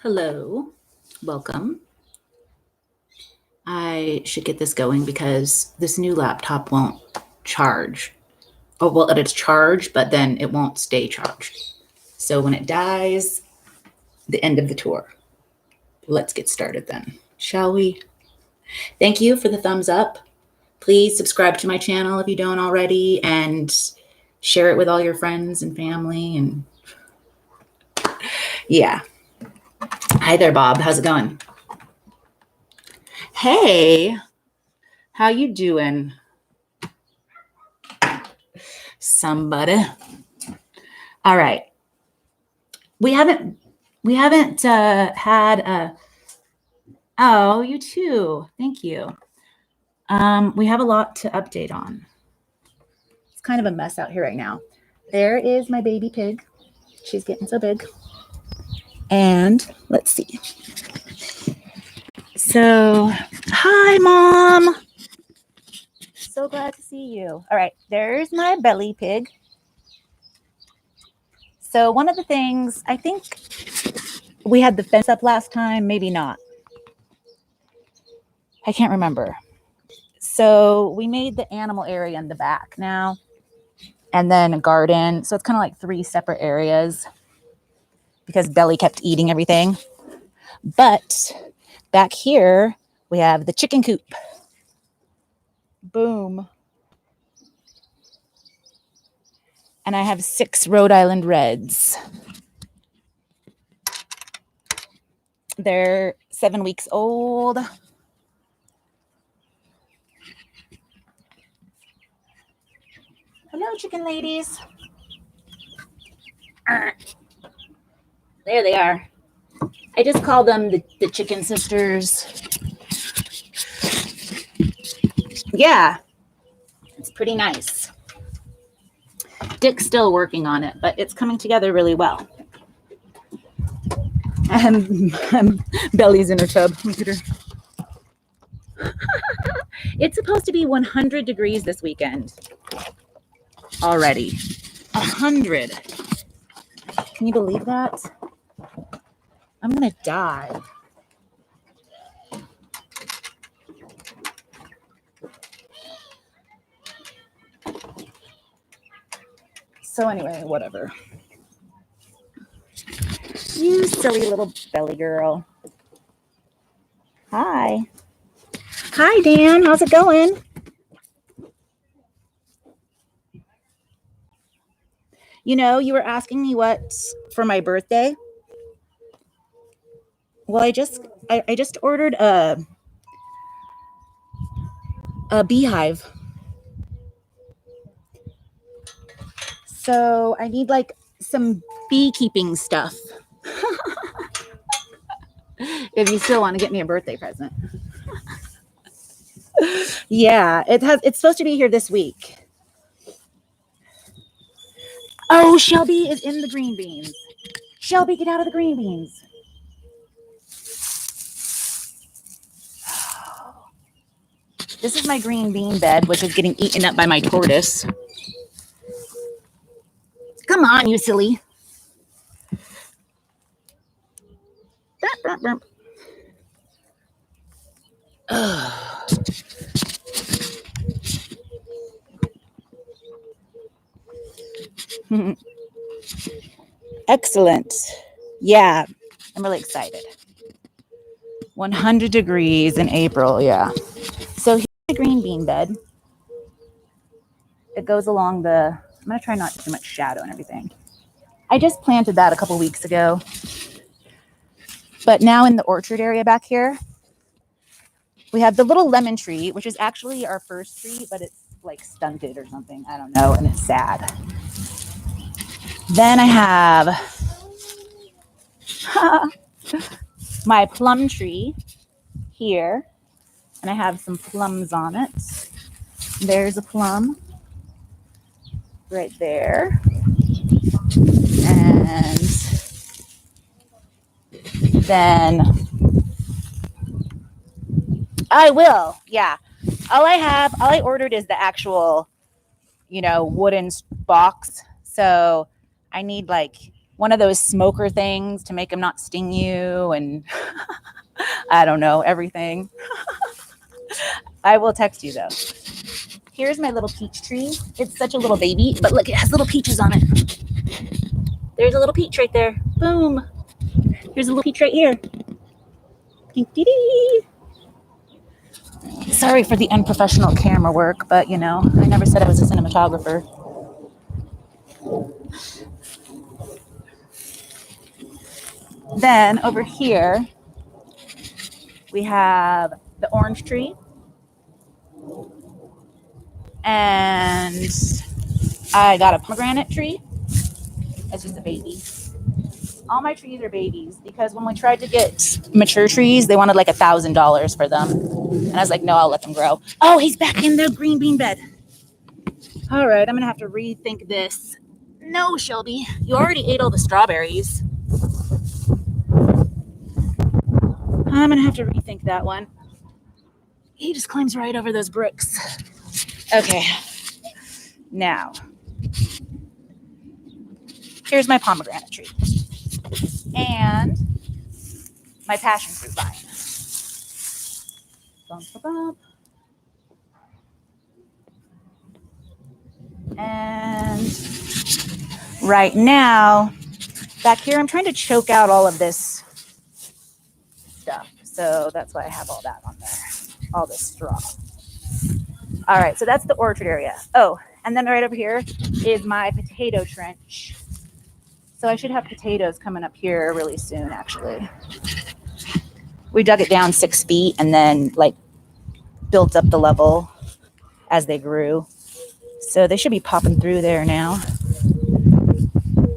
Hello, welcome. I should get this going because this new laptop won't charge. Oh, well, it's charged, but then it won't stay charged. So when it dies, the end of the tour. Let's get started then, shall we? Thank you for the thumbs up. Please subscribe to my channel if you don't already and share it with all your friends and family. And yeah. Hi there, Bob. How's it going? Hey, how you doing? Somebody. All right. We haven't had a. Oh, you too. Thank you. We have a lot to update on. It's kind of a mess out here right now. There is my baby pig. She's getting so big. And let's see. So, hi, Mom. So glad to see you. All right, there's my belly pig. So one of the things, I think we had the fence up last time, maybe not. I can't remember. So we made the animal area in the back now, and then a garden. So it's kind of like 3 separate areas because Belly kept eating everything. But back here, we have the chicken coop. Boom. And I have 6 Rhode Island Reds. They're 7 weeks old. Hello, chicken ladies. There they are. I just call them the chicken sisters. Yeah, it's pretty nice. Dick's still working on it, but it's coming together really well. Belly's in her tub. Look at her. It's supposed to be 100 degrees this weekend. Already. 100. Can you believe that? I'm gonna die. So anyway, whatever. You silly little belly girl. Hi. Hi, Dan. How's it going? You know, you were asking me what for my birthday. Well, I just ordered a beehive. So I need like some beekeeping stuff. If you still want to get me a birthday present. Yeah, it's supposed to be here this week. Oh, Shelby is in the green beans. Shelby, get out of the green beans. This is my green bean bed, which is getting eaten up by my tortoise. Come on, you silly. Excellent. Yeah, I'm really excited. 100 degrees in April, yeah. So here's the green bean bed. It goes along the, I'm going to try not too much shadow and everything. I just planted that a couple weeks ago. But now in the orchard area back here, we have the little lemon tree, which is actually our first tree, but it's like stunted or something. I don't know, and it's sad. Then I have my plum tree here, and I have some plums on it. There's a plum right there. And then I will, yeah. All I ordered is the actual, wooden box. So I need like one of those smoker things to make them not sting you, and I don't know, everything. I will text you though. Here's my little peach tree. It's such a little baby, but look, it has little peaches on it. There's a little peach right there. Boom. Here's a little peach right here. Sorry for the unprofessional camera work, but you know, I never said I was a cinematographer. Then over here, we have the orange tree. And I got a pomegranate tree. That's just a baby. All my trees are babies because when we tried to get mature trees, they wanted like $1,000 for them. And I was like, no, I'll let them grow. Oh, he's back in the green bean bed. All right, I'm going to have to rethink this. No, Shelby, you already ate all the strawberries. I'm going to have to rethink that one. He just climbs right over those bricks. Okay. Now, here's my pomegranate tree. And my passion fruit vine. Bump, bump, bump. And right now, back here, I'm trying to choke out all of this stuff. So that's why I have all that on there, all this straw. All right, so that's the orchard area. Oh, and then right over here is my potato trench. So I should have potatoes coming up here really soon, actually. We dug it down 6 feet and then like built up the level as they grew. So they should be popping through there now.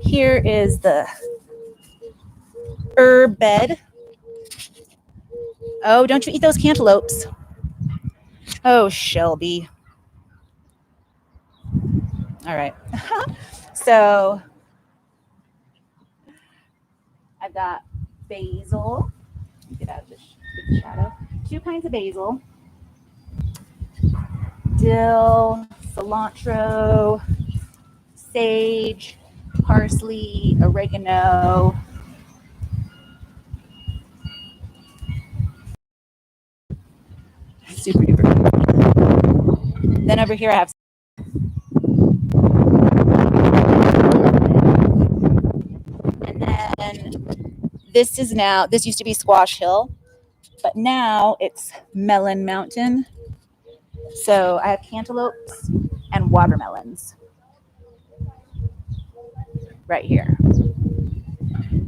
Here is the herb bed. Oh, don't you eat those cantaloupes. Oh, Shelby. All right. So I've got basil. Get out of the shadow. 2 kinds of basil. Dill, cilantro, sage, parsley, oregano. Super duper. Then over here I have this used to be Squash Hill, but now it's Melon Mountain. So I have cantaloupes and watermelons right here.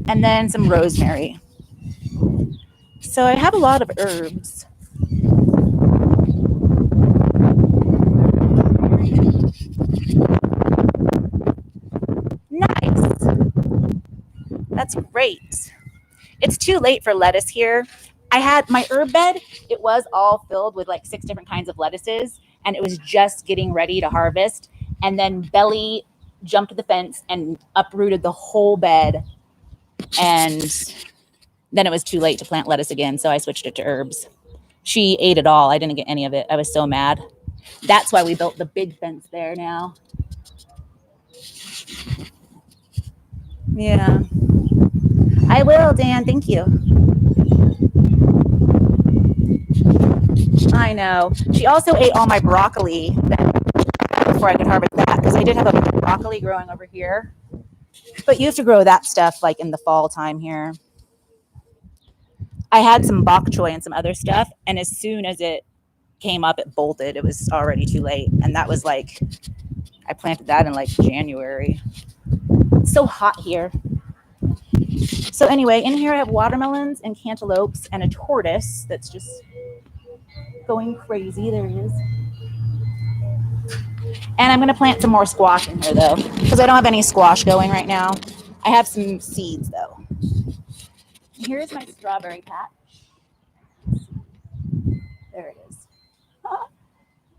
And then some rosemary. So I have a lot of herbs. Nice. That's great. It's too late for lettuce here. I had my herb bed. It was all filled with like 6 different kinds of lettuces, and it was just getting ready to harvest. And then Belly jumped the fence and uprooted the whole bed. And then it was too late to plant lettuce again, so I switched it to herbs. She ate it all. I didn't get any of it. I was so mad. That's why we built the big fence there now. Yeah. I will, Dan. Thank you. I know. She also ate all my broccoli before I could harvest that, because I did have a bunch of broccoli growing over here. But you have to grow that stuff like in the fall time here. I had some bok choy and some other stuff, and as soon as it came up, it bolted. It was already too late. And that was like, I planted that in like January. It's so hot here. So anyway, in here I have watermelons and cantaloupes and a tortoise that's just going crazy. There he is. And I'm going to plant some more squash in here though, because I don't have any squash going right now. I have some seeds though. Here's my strawberry patch. There it is.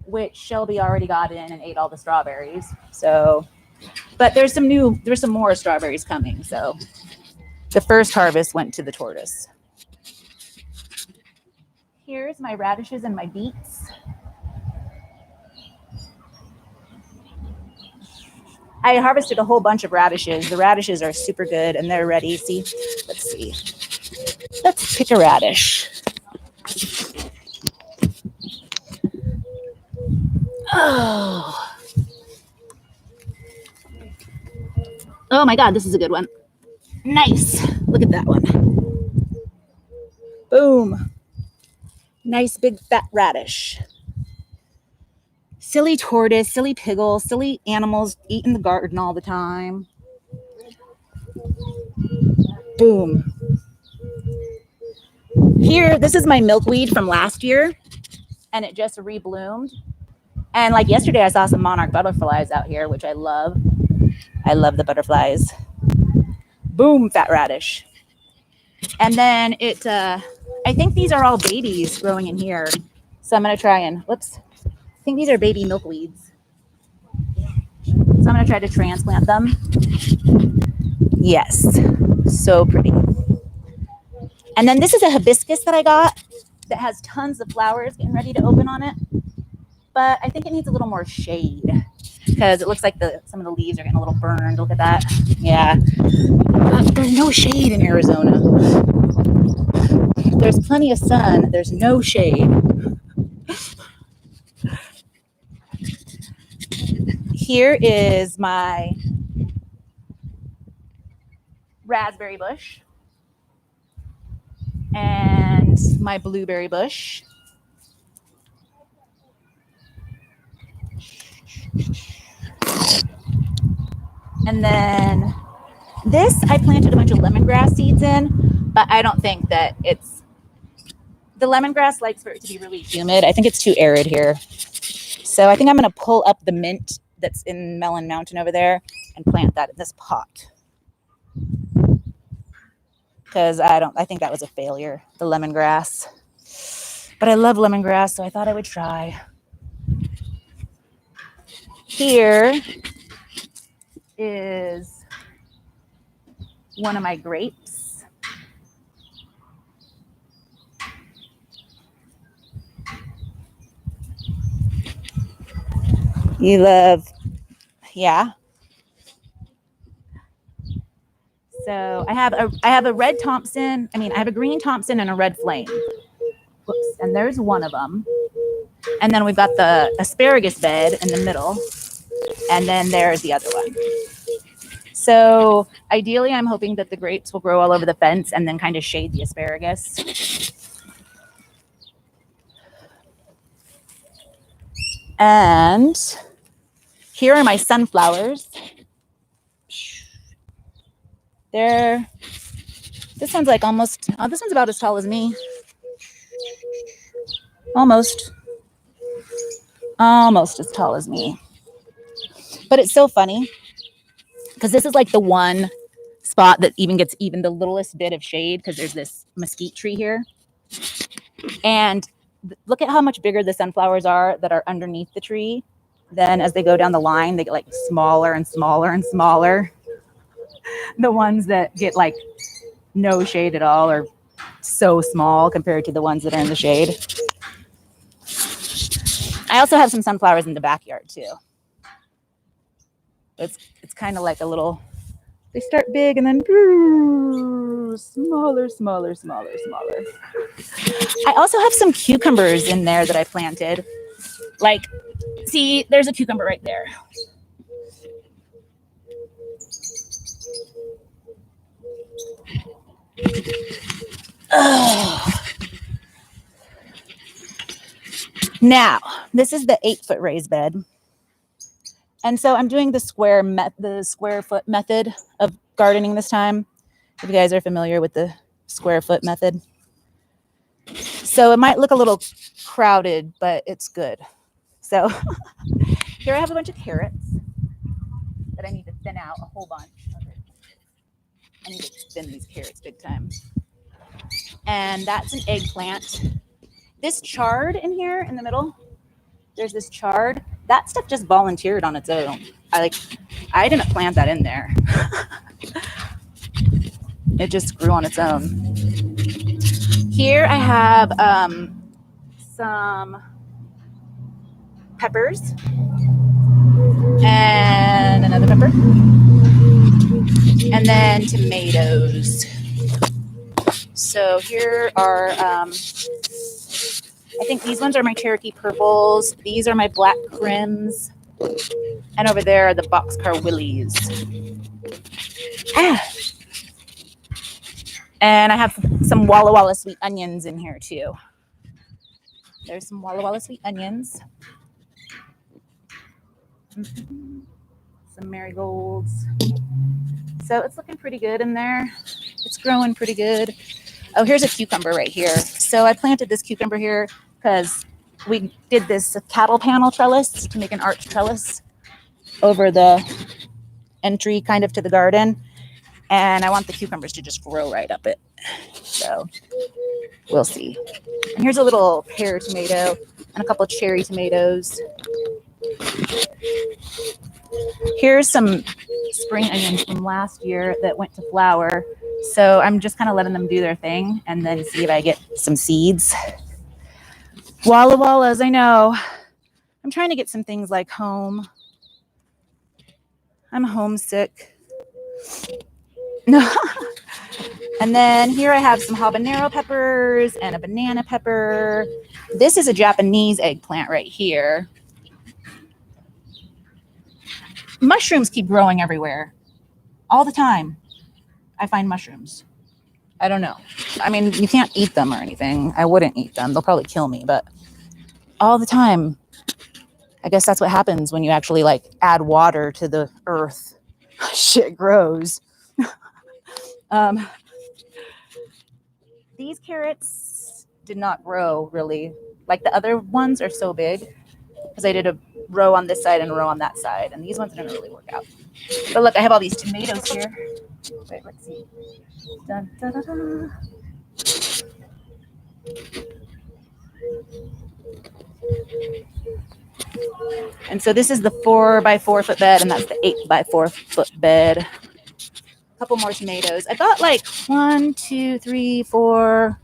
Which Shelby already got in and ate all the strawberries. So, but there's some more strawberries coming. So the first harvest went to the tortoise. Here's my radishes and my beets. I harvested a whole bunch of radishes. The radishes are super good and they're ready. See, let's see. Let's pick a radish. Oh. Oh my God, this is a good one. Nice. Look at that one. Boom. Nice big fat radish. Silly tortoise, silly piggle, silly animals eating the garden all the time. Boom. Here, this is my milkweed from last year, and it just rebloomed. And like yesterday, I saw some monarch butterflies out here, which I love. I love the butterflies. Boom, fat radish. And then I think these are all babies growing in here. So I'm going to try and, whoops. I think these are baby milkweeds. So I'm going to try to transplant them. Yes, so pretty. And then this is a hibiscus that I got that has tons of flowers getting ready to open on it. But I think it needs a little more shade because it looks like some of the leaves are getting a little burned. Look at that. Yeah. There's no shade in Arizona. There's plenty of sun. There's no shade. Here is my raspberry bush and my blueberry bush. And then this, I planted a bunch of lemongrass seeds in, but I don't think that the lemongrass likes for it to be really humid. I think it's too arid here. So I think I'm going to pull up the mint that's in Melon Mountain over there and plant that in this pot. Because I think that was a failure, the lemongrass. But I love lemongrass, so I thought I would try. Here is one of my grapes. You love, yeah. So I have a red Thompson. I have a green Thompson and a red flame. Whoops, and there's one of them. And then we've got the asparagus bed in the middle. And then there's the other one. So ideally, I'm hoping that the grapes will grow all over the fence and then kind of shade the asparagus. And here are my sunflowers. This one's like almost, this one's about as tall as me. Almost as tall as me. But it's so funny because this is like the one spot that even gets even the littlest bit of shade because there's this mesquite tree here. And look at how much bigger the sunflowers are that are underneath the tree. Then as they go down the line, they get like smaller and smaller and smaller. The ones that get like no shade at all are so small compared to the ones that are in the shade. I also have some sunflowers in the backyard too. It's kind of like a little, they start big and then smaller. I also have some cucumbers in there that I planted. Like, see, there's a cucumber right there. Oh. Now, this is the 8-foot raised bed. And so I'm doing the square foot method of gardening this time. If you guys are familiar with the square foot method. So it might look a little crowded, but it's good. So here I have a bunch of carrots that I need to thin out a whole bunch. I need to thin these carrots big time. And that's an eggplant. This chard in here in the middle, there's this chard. That stuff just volunteered on its own. I didn't plant that in there. It just grew on its own. Here I have some peppers. and another pepper, and then tomatoes. So here are, I think these ones are my Cherokee purples. These are my black crims. And over there are the boxcar willies. And I have some Walla Walla sweet onions in here too. There's some Walla Walla sweet onions. Some marigolds. So it's looking pretty good in there. It's growing pretty good. Oh, here's a cucumber right here. So I planted this cucumber here because we did this cattle panel trellis to make an arch trellis over the entry kind of to the garden. And I want the cucumbers to just grow right up it. So we'll see. And here's a little pear tomato and a couple of cherry tomatoes. Here's some spring onions from last year that went to flower. So I'm just kind of letting them do their thing and then see if I get some seeds. Walla Wallas, I know. I'm trying to get some things like home. I'm homesick. No. And then here I have some habanero peppers and a banana pepper. This is a Japanese eggplant right here. Mushrooms keep growing everywhere. All the time. I find mushrooms. I don't know. I mean, you can't eat them or anything. I wouldn't eat them. They'll probably kill me, but all the time. I guess that's what happens when you actually like add water to the earth. Shit grows. These carrots did not grow really. Like the other ones are so big because I did a row on this side and a row on that side. And these ones didn't really work out. But look, I have all these tomatoes here. Wait, let's see. Dun, dun, dun, dun. And so this is the 4x4 foot bed, and that's the 8x4 foot bed. A couple more tomatoes. I got like 1, 2, 3, 4.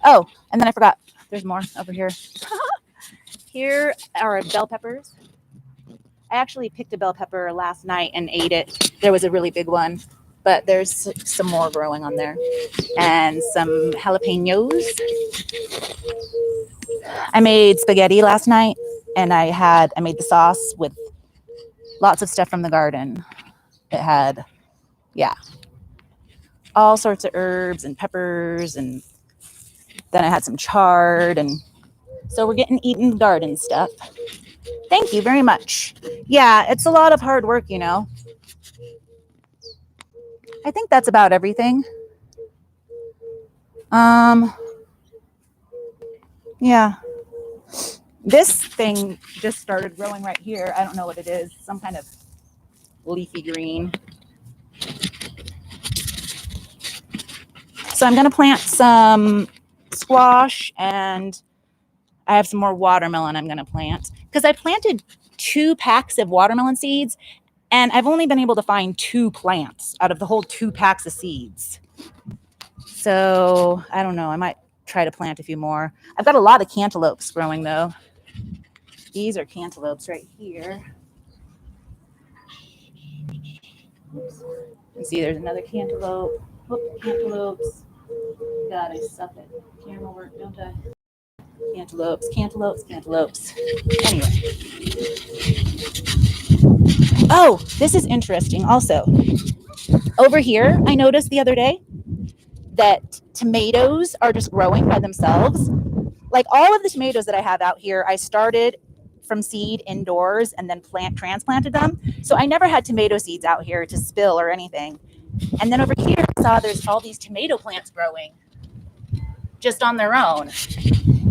Oh, and then I forgot. There's more over here. Here are bell peppers. I actually picked a bell pepper last night and ate it. There was a really big one, but there's some more growing on there. And some jalapenos. I made spaghetti last night, and I made the sauce with lots of stuff from the garden. It had, all sorts of herbs and peppers, and then I had some chard, and so we're getting eating garden stuff. Thank you very much. Yeah, it's a lot of hard work, you know. I think that's about everything. Yeah. This thing just started growing right here. I don't know what it is. Some kind of leafy green. So I'm going to plant some squash, and I have some more watermelon I'm going to plant. Because I planted 2 packs of watermelon seeds, and I've only been able to find 2 plants out of the whole 2 packs of seeds. So I don't know. I might try to plant a few more. I've got a lot of cantaloupes growing, though. These are cantaloupes right here. Oops. You see there's another cantaloupe. Oop, cantaloupes. God, I suck at camera work, don't I? Cantaloupes, cantaloupes, cantaloupes. Anyway. Oh, this is interesting also. Over here, I noticed the other day that tomatoes are just growing by themselves. Like all of the tomatoes that I have out here, I started from seed indoors and then transplanted them. So I never had tomato seeds out here to spill or anything. And then over here, I saw there's all these tomato plants growing just on their own.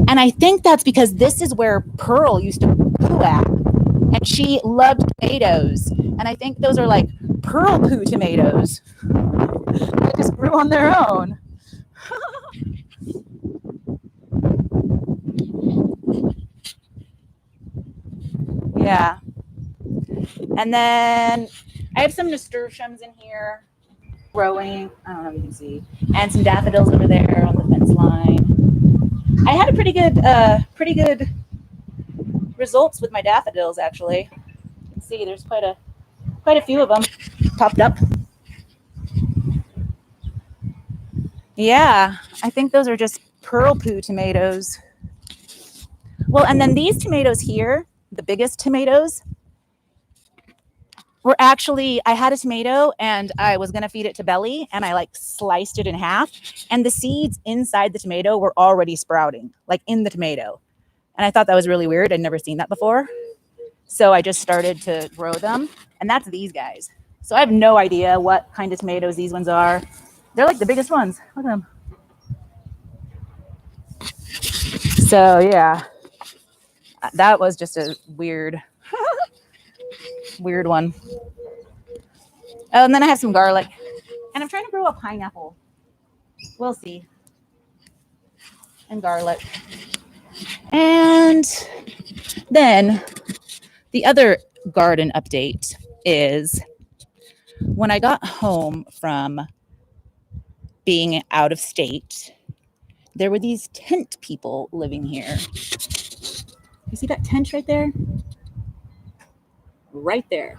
And I think that's because this is where Pearl used to poo at. And she loved tomatoes. And I think those are like Pearl poo tomatoes. They just grew on their own. Yeah. And then I have some nasturtiums in here growing. I don't know if you can see. And some daffodils over there on the fence line. I had a pretty good results with my daffodils, actually. You can see, there's quite a few of them popped up. Yeah, I think those are just pearl poo tomatoes. Well, and then these tomatoes here, the biggest tomatoes, were actually, I had a tomato and I was going to feed it to Belly, and I like sliced it in half, and the seeds inside the tomato were already sprouting, like in the tomato. And I thought that was really weird. I'd never seen that before. So I just started to grow them, and that's these guys. So I have no idea what kind of tomatoes these ones are. They're like the biggest ones. Look at them. So yeah, that was just a weird one. Oh, and then I have some garlic, and I'm trying to grow a pineapple. We'll see. And garlic. And then the other garden update is when I got home from being out of state, there were these tent people living here. You see that tent right there? Right there.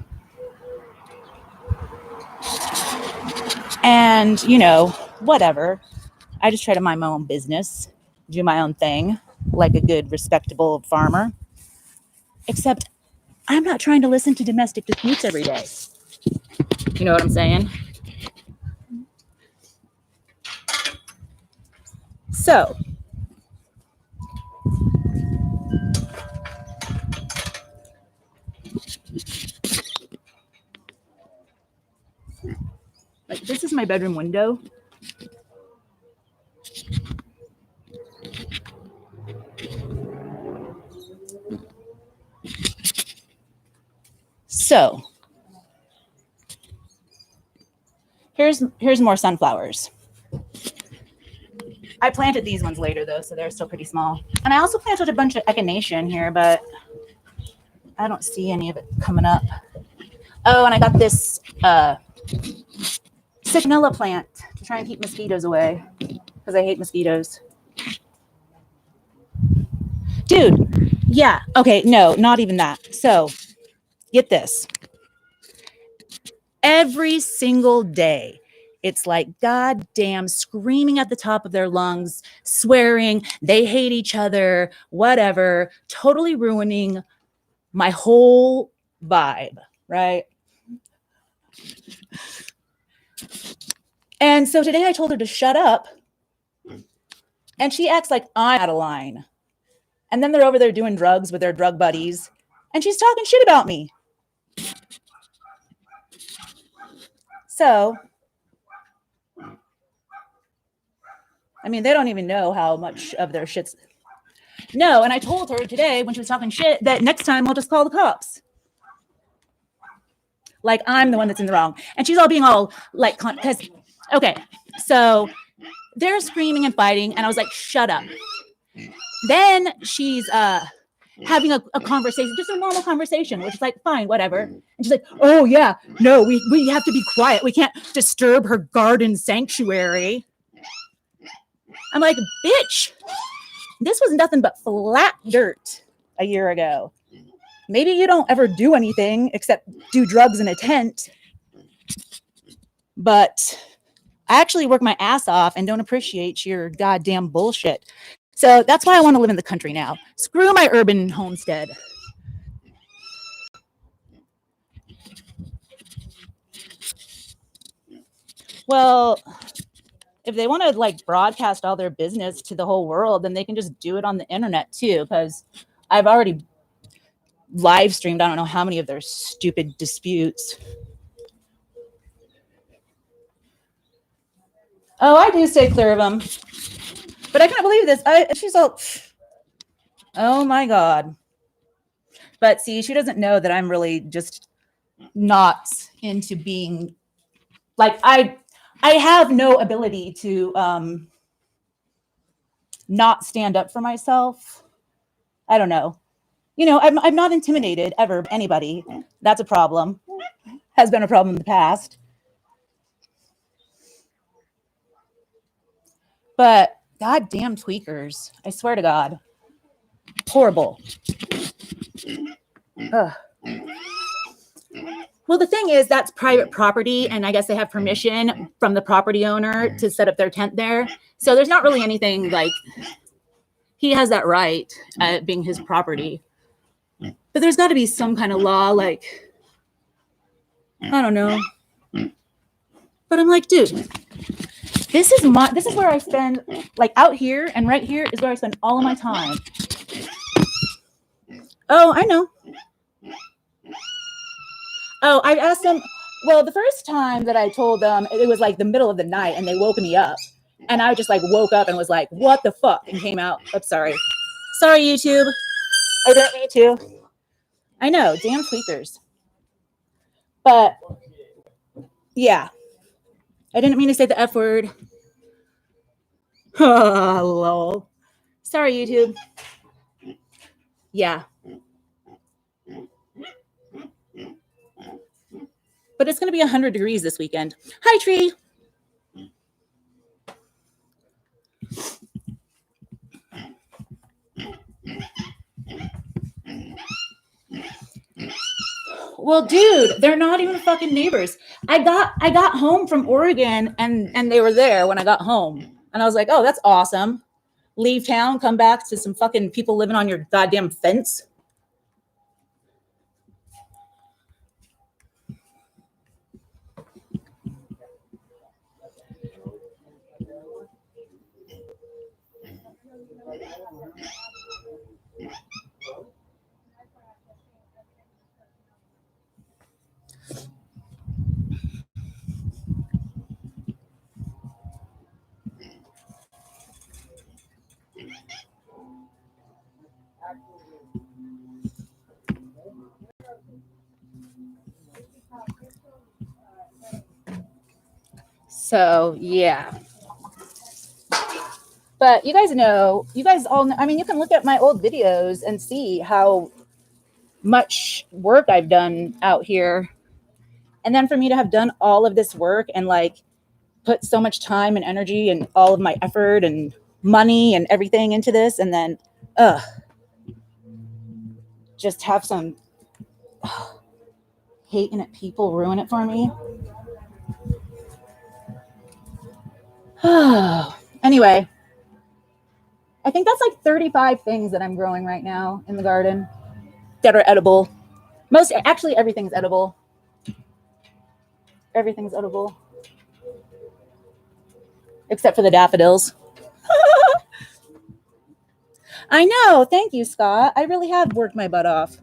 And, you know, whatever. I just try to mind my own business, do my own thing, like a good, respectable farmer. Except I'm not trying to listen to domestic disputes every day. You know what I'm saying? So, like, this is my bedroom window. So, here's more sunflowers. I planted these ones later though, so they're still pretty small. And I also planted a bunch of echinacea here, but I don't see any of it coming up. Oh, and I got this citronella plant to try and keep mosquitoes away, because I hate mosquitoes. Dude, yeah, okay, no, not even that. So, get this. Every single day, it's like goddamn screaming at the top of their lungs, swearing, they hate each other, whatever, totally ruining my whole vibe, right? And so today I told her to shut up, and she acts like I'm out of line. And then they're over there doing drugs with their drug buddies, and she's talking shit about me. So, I mean, they don't even know how much of their shit's... No, and I told her today when she was talking shit that next time I'll just call the cops. Like I'm the one that's in the wrong. And she's all being all like, because, okay, so they're screaming and fighting, and I was like, shut up. Then she's having a conversation, just a normal conversation, which is like, fine, whatever. And she's like, oh yeah, no, we have to be quiet. We can't disturb her garden sanctuary. I'm like, bitch, this was nothing but flat dirt a year ago. Maybe you don't ever do anything except do drugs in a tent. But I actually work my ass off and don't appreciate your goddamn bullshit. So that's why I want to live in the country now. Screw my urban homestead. Well, if they want to like broadcast all their business to the whole world, then they can just do it on the internet too, because I've already live streamed I don't know how many of their stupid disputes. Oh, I do stay clear of them. But I can't believe this. She's all, oh my God. But see, she doesn't know that I'm really just not into being like, I have no ability to not stand up for myself. I don't know. You know, I'm not intimidated ever by anybody. That's a problem. Has been a problem in the past. But goddamn tweakers. I swear to God. Horrible. Ugh. Well, the thing is, that's private property, and I guess they have permission from the property owner to set up their tent there. So there's not really anything like he has that right being his property. But there's got to be some kind of law, like, I don't know. But I'm like, dude, this is where I spend, like, out here and right here is where I spend all of my time. Oh, I know. Oh, I asked them. Well, the first time that I told them, it was like the middle of the night, and they woke me up, and I just like woke up and was like, "What the fuck?" and came out. Oh, sorry, YouTube. I didn't mean to. I know, damn tweakers. But yeah, I didn't mean to say the F word. Oh, lol. Sorry, YouTube. Yeah. But it's going to be 100 degrees this weekend. Hi, Tree. Well, dude, they're not even fucking neighbors. I got home from Oregon and they were there when I got home. And I was like, oh, that's awesome. Leave town, come back to some fucking people living on your goddamn fence. So, yeah. But you guys all know, I mean, you can look at my old videos and see how much work I've done out here. And then for me to have done all of this work and like put so much time and energy and all of my effort and money and everything into this, and then just have some hating it people ruin it for me. Anyway, I think that's like 35 things that I'm growing right now in the garden that are edible. Actually, everything's edible. Everything's edible. Except for the daffodils. I know. Thank you, Scott. I really have worked my butt off.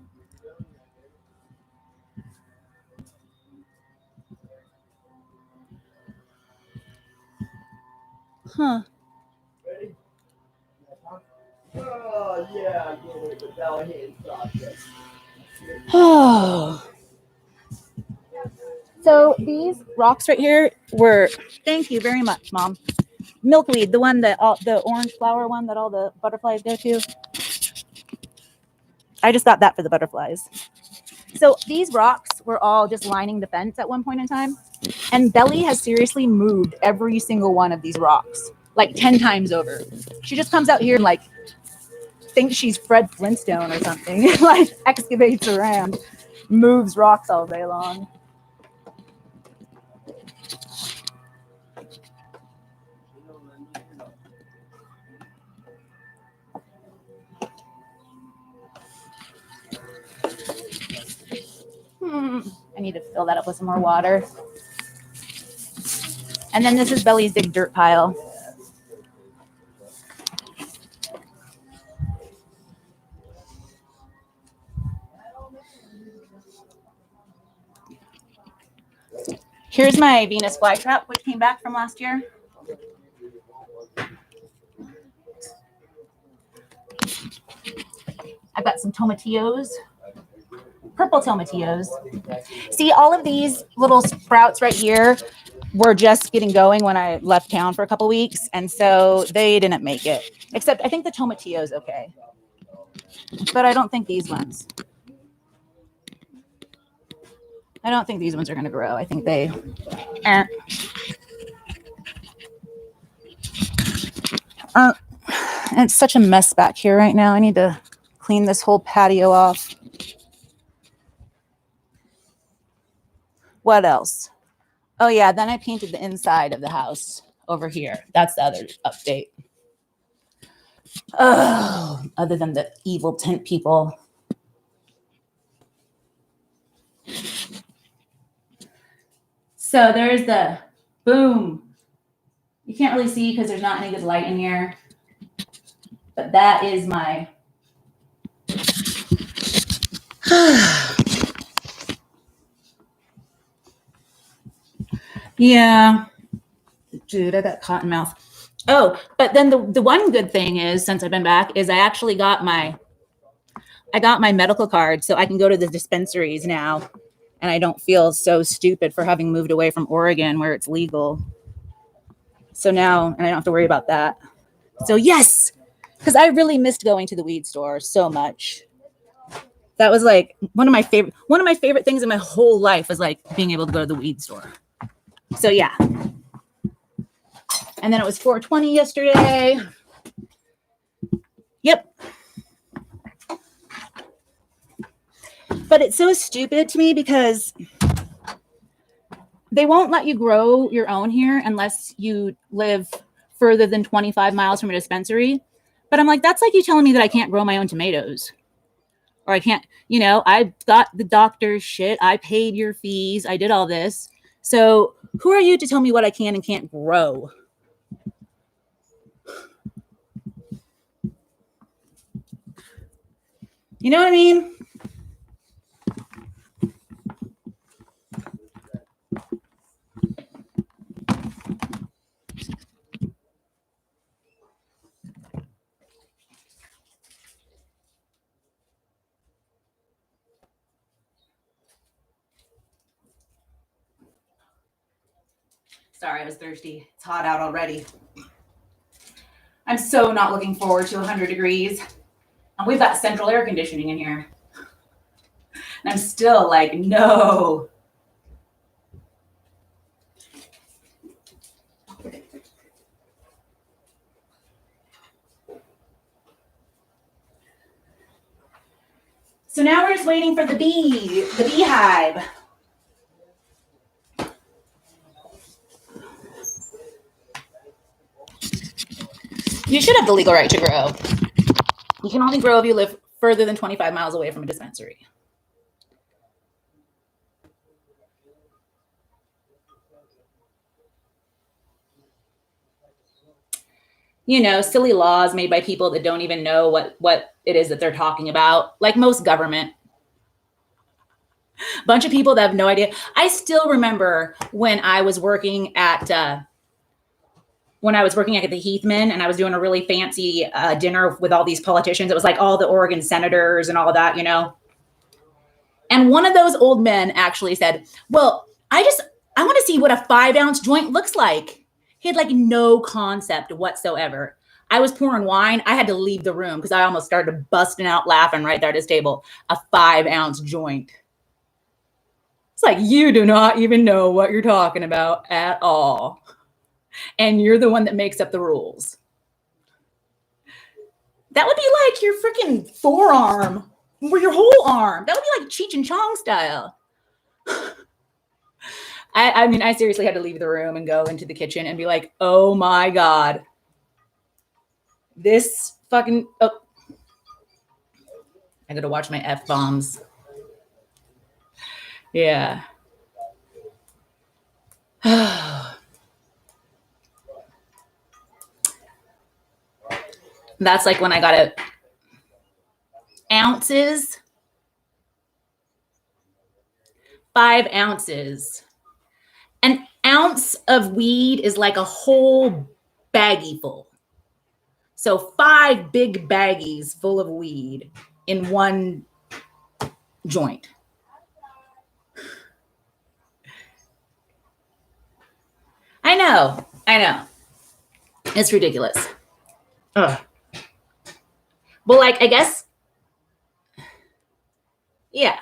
Huh. Oh, yeah. Oh. So these rocks right here were, thank you very much, Mom. Milkweed, the one that the orange flower one that all the butterflies go to. I just got that for the butterflies. So these rocks were all just lining the fence at one point in time. And Belly has seriously moved every single one of these rocks, like 10 times over. She just comes out here and like thinks she's Fred Flintstone or something, like excavates around, moves rocks all day long. I need to fill that up with some more water. And then this is Belly's big dirt pile. Here's my Venus flytrap, which came back from last year. I've got some tomatillos, purple tomatillos. See, all of these little sprouts right here were just getting going when I left town for a couple weeks, and so they didn't make it. Except I think the tomatillo is okay, but I don't think these ones. I don't think these ones are going to grow. I think they. It's such a mess back here right now. I need to clean this whole patio off. What else? Oh yeah, then I painted the inside of the house over here. That's the other update. Oh, other than the evil tent people. So there's the boom. You can't really see because there's not any good light in here. But that is my yeah. Dude, I got cotton mouth. Oh, but then the one good thing is, since I've been back, is I actually got my medical card, so I can go to the dispensaries now, and I don't feel so stupid for having moved away from Oregon where it's legal. So now, and I don't have to worry about that. So yes, because I really missed going to the weed store so much. That was like one of my favorite things in my whole life was like being able to go to the weed store. So yeah. And then it was 420 yesterday. Yep. But it's so stupid to me because they won't let you grow your own here unless you live further than 25 miles from a dispensary. But I'm like, that's like you telling me that I can't grow my own tomatoes. Or I can't, I got the doctor's shit. I paid your fees. I did all this. So who are you to tell me what I can and can't grow? You know what I mean? Sorry, I was thirsty. It's hot out already. I'm so not looking forward to 100 degrees. And we've got central air conditioning in here. And I'm still like, no. So now we're just waiting for the beehive. You should have the legal right to grow. You can only grow if you live further than 25 miles away from a dispensary. Silly laws made by people that don't even know what it is that they're talking about, like most government. Bunch of people that have no idea. I still remember when I was working at the Heathman, and I was doing a really fancy dinner with all these politicians. It was like all the Oregon senators and all of that, And one of those old men actually said, well, I want to see what a 5-ounce joint looks like. He had like no concept whatsoever. I was pouring wine. I had to leave the room because I almost started busting out laughing right there at his table. A 5-ounce joint. It's like, you do not even know what you're talking about at all. And you're the one that makes up the rules. That would be like your freaking forearm or your whole arm. That would be like Cheech and Chong style. I seriously had to leave the room and go into the kitchen and be like, oh my God. This fucking, I gotta watch my F-bombs. Yeah. That's like when I got it. Ounces. 5 ounces. An ounce of weed is like a whole baggie full. So 5 big baggies full of weed in one joint. I know. It's ridiculous. Ugh. Well, like, I guess, yeah.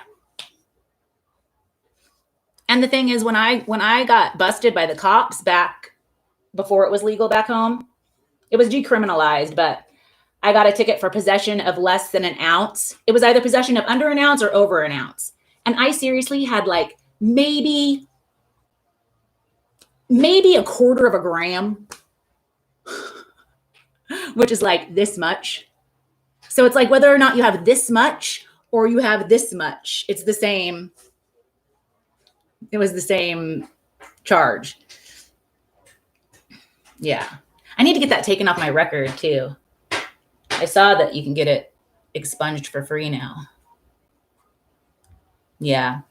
And the thing is, when I got busted by the cops back before it was legal back home, it was decriminalized, but I got a ticket for possession of less than an ounce. It was either possession of under an ounce or over an ounce. And I seriously had like maybe maybe a quarter of a gram, which is like this much. So it's like whether or not you have this much or you have this much, it's the same. It was the same charge. Yeah. I need to get that taken off my record too. I saw that you can get it expunged for free now. Yeah.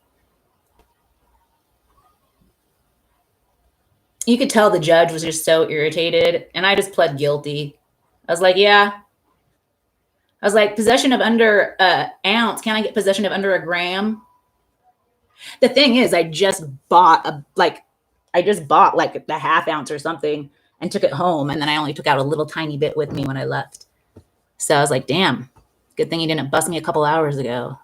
You could tell the judge was just so irritated, and I just pled guilty. I was like, yeah. I was like, possession of under an ounce. Can I get possession of under a gram? The thing is, I just bought like the half ounce or something and took it home, and then I only took out a little tiny bit with me when I left. So I was like, damn, good thing you didn't bust me a couple hours ago.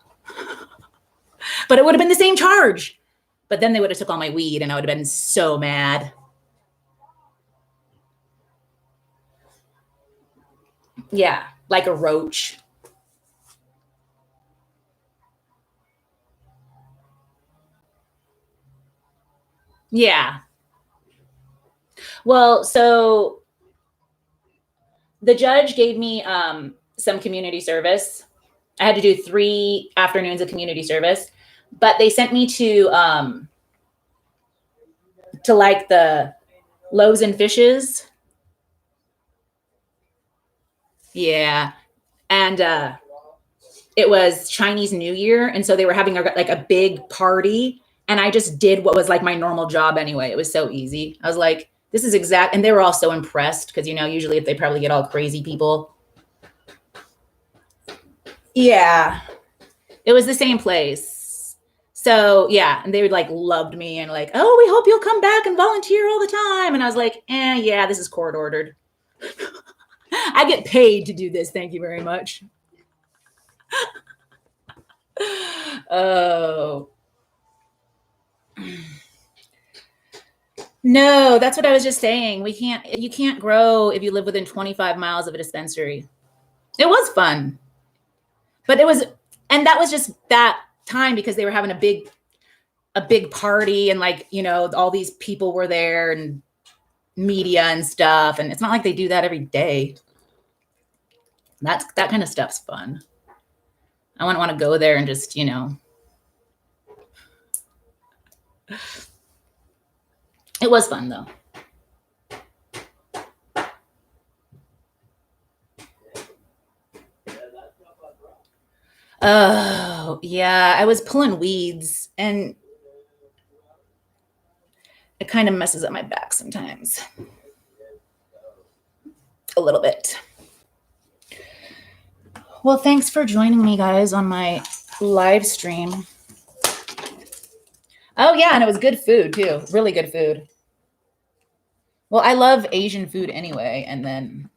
But it would have been the same charge. But then they would have took all my weed, and I would have been so mad. Yeah, like a roach. Yeah. Well, so the judge gave me some community service. I had to do 3 afternoons of community service, but they sent me to like the Loaves and Fishes. Yeah. And it was Chinese New Year. And so they were having like a big party. And I just did what was like my normal job anyway. It was so easy. I was like, this is exact. And they were all so impressed because, usually if they probably get all crazy people. Yeah. It was the same place. So yeah. And they would like loved me and like, oh, we hope you'll come back and volunteer all the time. And I was like, yeah, this is court ordered. I get paid to do this. Thank you very much. Oh. No, that's what I was just saying. You can't grow if you live within 25 miles of a dispensary. It was fun. But and that was just that time because they were having a big party and like, all these people were there and media and stuff. And it's not like they do that every day. That kind of stuff's fun. I wouldn't want to go there and just, It was fun though. Oh, yeah. I was pulling weeds and it kind of messes up my back sometimes. A little bit. Well, thanks for joining me, guys, on my live stream. Oh, yeah. And it was good food, too. Really good food. Well, I love Asian food anyway. And then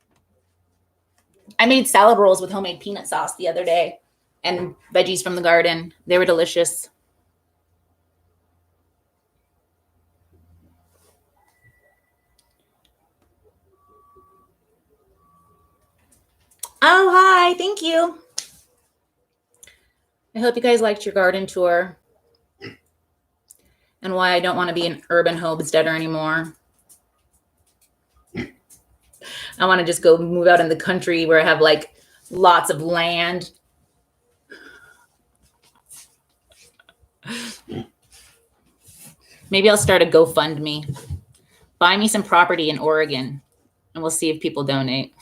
I made salad rolls with homemade peanut sauce the other day and veggies from the garden. They were delicious. Oh, hi. Thank you. I hope you guys liked your garden tour and why I don't want to be an urban homesteader anymore. I want to just go move out in the country where I have like lots of land. Maybe I'll start a GoFundMe. Buy me some property in Oregon and we'll see if people donate.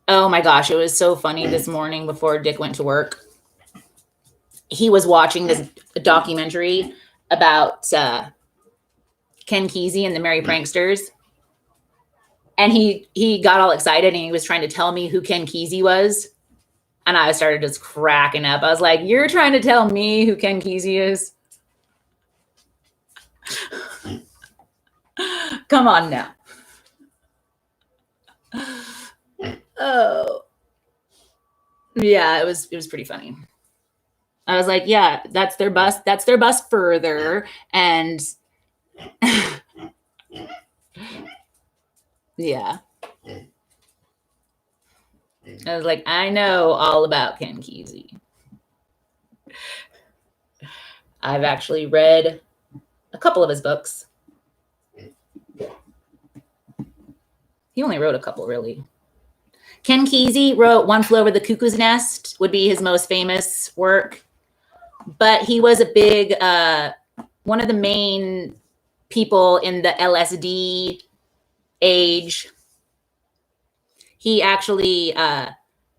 Oh my gosh, it was so funny this morning before Dick went to work. He was watching this documentary about Ken Kesey and the Merry Pranksters. And he got all excited and he was trying to tell me who Ken Kesey was. And I started just cracking up. I was like, you're trying to tell me who Ken Kesey is? Come on now. Oh. Yeah, it was pretty funny. I was like, yeah, that's their bus. That's their bus further. And yeah. I was like, I know all about Ken Kesey. I've actually read a couple of his books. He only wrote a couple, really. Ken Kesey wrote One Flew Over the Cuckoo's Nest, would be his most famous work. But he was a big, one of the main people in the LSD age. He actually,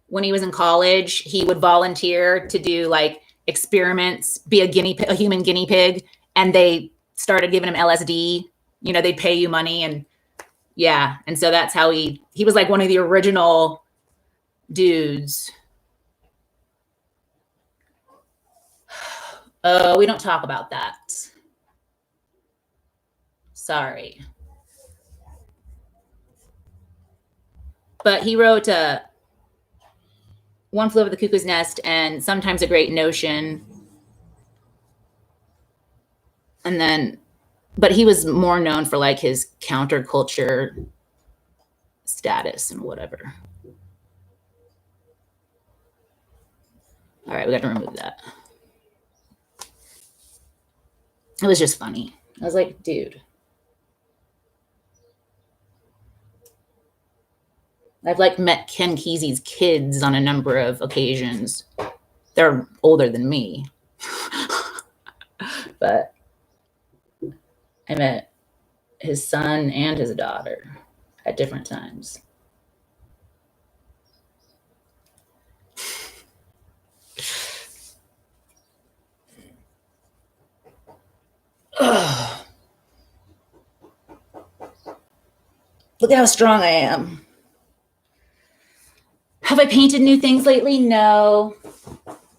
when he was in college, he would volunteer to do like experiments, be a human guinea pig, and they started giving him LSD. You know, they'd pay you money, and yeah, and so that's how he was like one of the original dudes. Oh, we don't talk about that. Sorry. But he wrote One Flew Over the Cuckoo's Nest and Sometimes a Great Notion. And then, but he was more known for like his counterculture status and whatever. All right, we got to remove that. It was just funny. I was like, dude. I've like met Ken Kesey's kids on a number of occasions. They're older than me. But I met his son and his daughter at different times. Ugh. Look at how strong I am. Have I painted new things lately? No.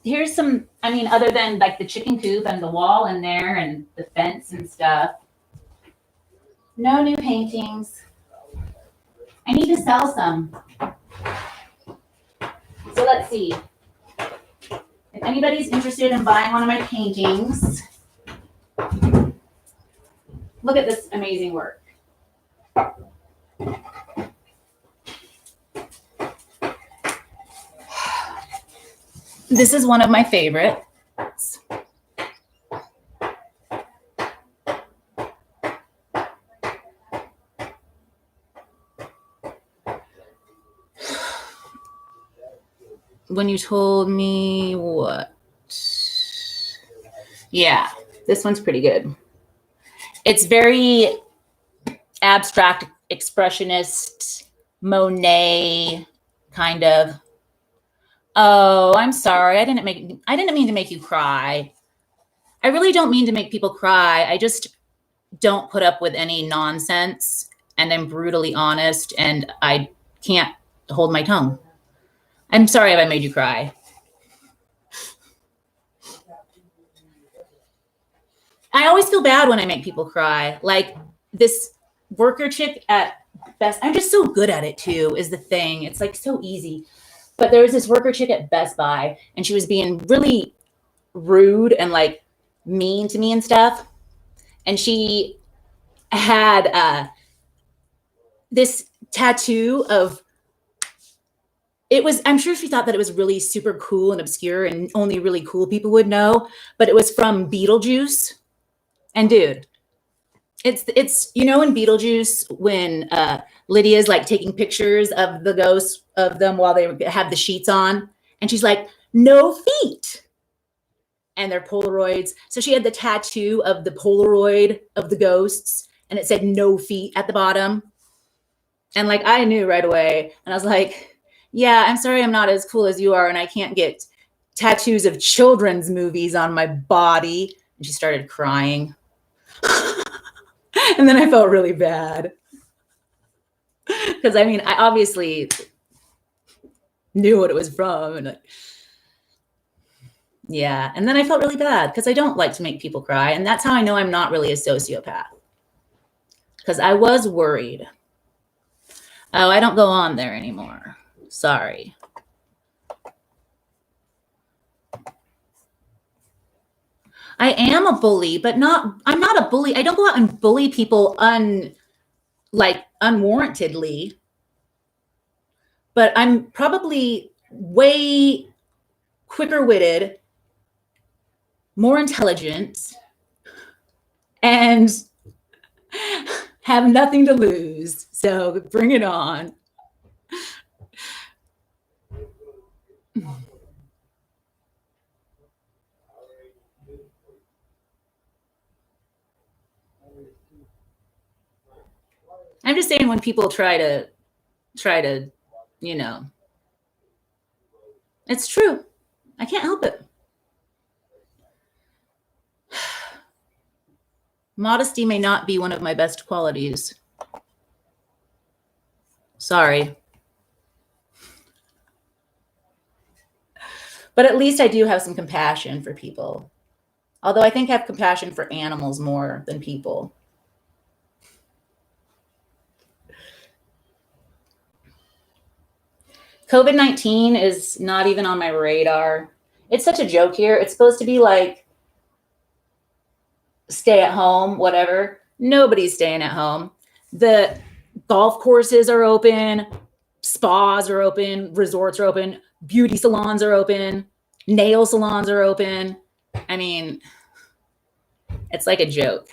Here's some, I mean, other than like the chicken coop and the wall in there and the fence and stuff. No new paintings. I need to sell some. So let's see. If anybody's interested in buying one of my paintings, look at this amazing work. This is one of my favorites. When you told me what? Yeah, this one's pretty good. It's very abstract, expressionist, Monet kind of. Oh, I'm sorry. I didn't mean to make you cry. I really don't mean to make people cry. I just don't put up with any nonsense, and I'm brutally honest, and I can't hold my tongue. I'm sorry if I made you cry. I always feel bad when I make people cry. Like this worker chick at Best, I'm just so good at it too, is the thing. It's like so easy. But there was this worker chick at Best Buy, and she was being really rude and like mean to me and stuff. And she had this tattoo of, it was, I'm sure she thought that it was really super cool and obscure and only really cool people would know, but it was from Beetlejuice. And dude, it's you know in Beetlejuice when Lydia's like taking pictures of the ghosts of them while they have the sheets on, and she's like, no feet, and they're Polaroids. So she had the tattoo of the Polaroid of the ghosts, and it said no feet at the bottom. And like I knew right away, and I was like, yeah, I'm sorry I'm not as cool as you are, and I can't get tattoos of children's movies on my body. And she started crying. And then I felt really bad. Because I mean, I obviously knew what it was from. And like, yeah. And then I felt really bad because I don't like to make people cry. And that's how I know I'm not really a sociopath. Because I was worried. Oh, I don't go on there anymore. Sorry. I am a bully, but I'm not a bully. I don't go out and bully people unwarrantedly. But I'm probably way quicker witted more intelligent, and have nothing to lose. So bring it on. I'm just saying, when people try to, you know, it's true. I can't help it. Modesty may not be one of my best qualities. Sorry. But at least I do have some compassion for people. Although I think I have compassion for animals more than people. COVID-19 is not even on my radar. It's such a joke here. It's supposed to be like, stay at home, whatever. Nobody's staying at home. The golf courses are open, spas are open, resorts are open, beauty salons are open, nail salons are open. I mean, it's like a joke.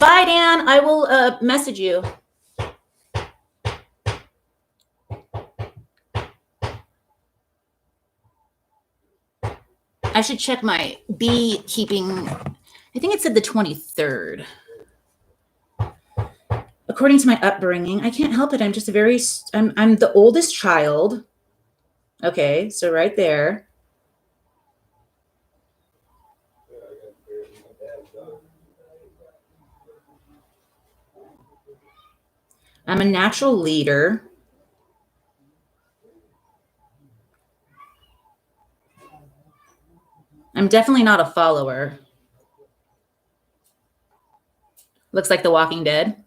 Bye, Dan. I will message you. I should check my beekeeping. I think it said the 23rd. According to my upbringing, I can't help it. I'm just I'm the oldest child. Okay, so right there. I'm a natural leader. I'm definitely not a follower. Looks like The Walking Dead.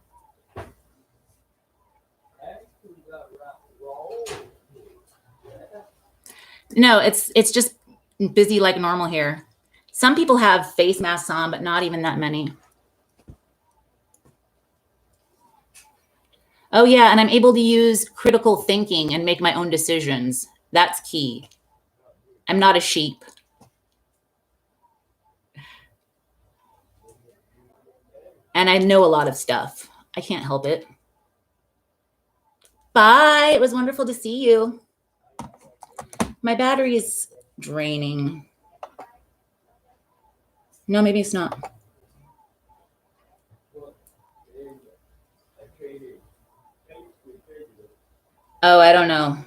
No, it's just busy like normal here. Some people have face masks on, but not even that many. Oh yeah, and I'm able to use critical thinking and make my own decisions. That's key. I'm not a sheep. And I know a lot of stuff. I can't help it. Bye. It was wonderful to see you. My battery is draining. No, maybe it's not. Oh, I don't know.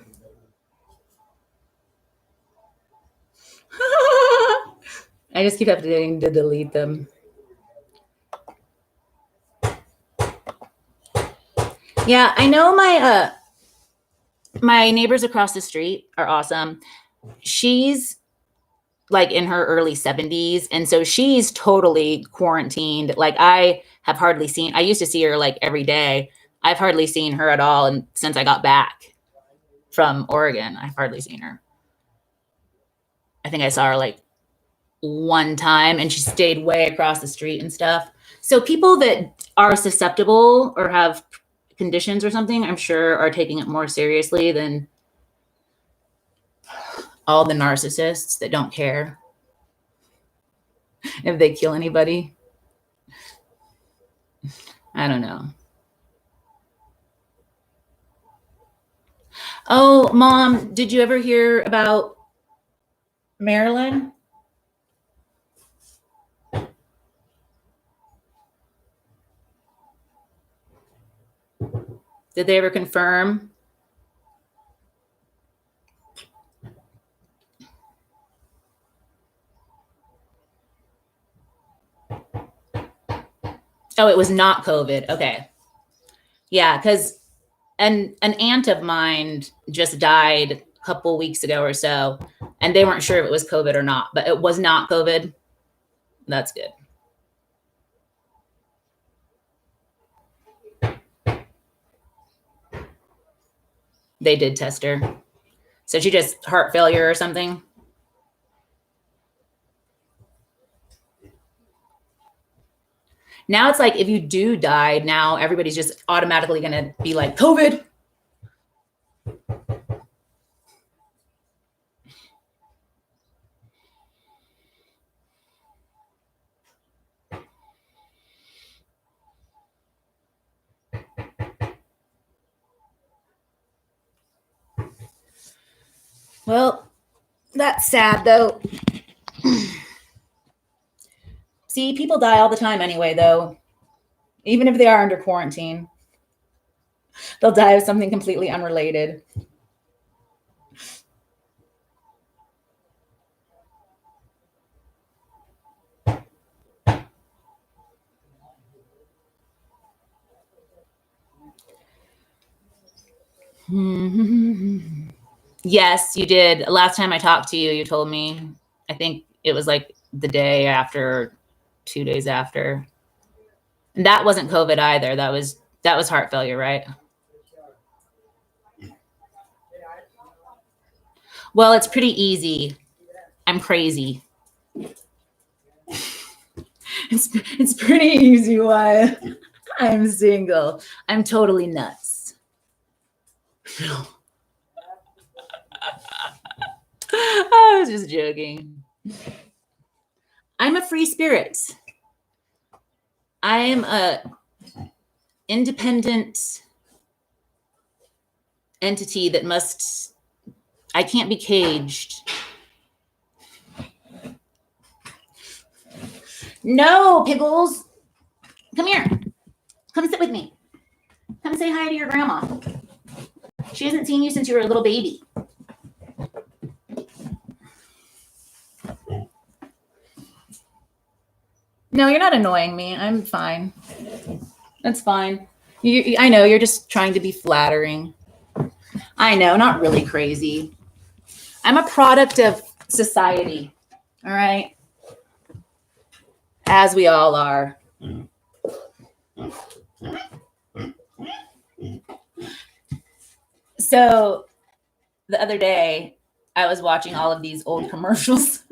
I just keep having to delete them. Yeah, I know my neighbors across the street are awesome. She's like in her early 70s, and so she's totally quarantined. Like, I used to see her like every day. I've hardly seen her at all, and since I got back from Oregon, I've hardly seen her. I think I saw her like one time, and she stayed way across the street and stuff. So people that are susceptible or have conditions or something, I'm sure, are taking it more seriously than all the narcissists that don't care if they kill anybody. I don't know. Oh, Mom, did you ever hear about Marilyn? Did they ever confirm? Oh, it was not COVID. Okay. Yeah, because an aunt of mine just died a couple weeks ago or so, and they weren't sure if it was COVID or not, but it was not COVID. That's good. They did test her. So she just heart failure or something. Now it's like, if you do die, now everybody's just automatically going to be like, COVID. Well, that's sad though. See, people die all the time anyway, though. Even if they are under quarantine, they'll die of something completely unrelated. Yes, you did. Last time I talked to you, you told me. I think it was like the day after, 2 days after. And that wasn't COVID either. That was heart failure, right? Well, it's pretty easy. I'm crazy. It's pretty easy why I'm single. I'm totally nuts. I was just joking. I'm a free spirit. I am a independent entity that I can't be caged. No, Pickles. Come here. Come sit with me. Come say hi to your grandma. She hasn't seen you since you were a little baby. No, you're not annoying me. I'm fine. That's fine. I know, you're just trying to be flattering. I know, not really crazy. I'm a product of society, all right? As we all are. So the other day, I was watching all of these old commercials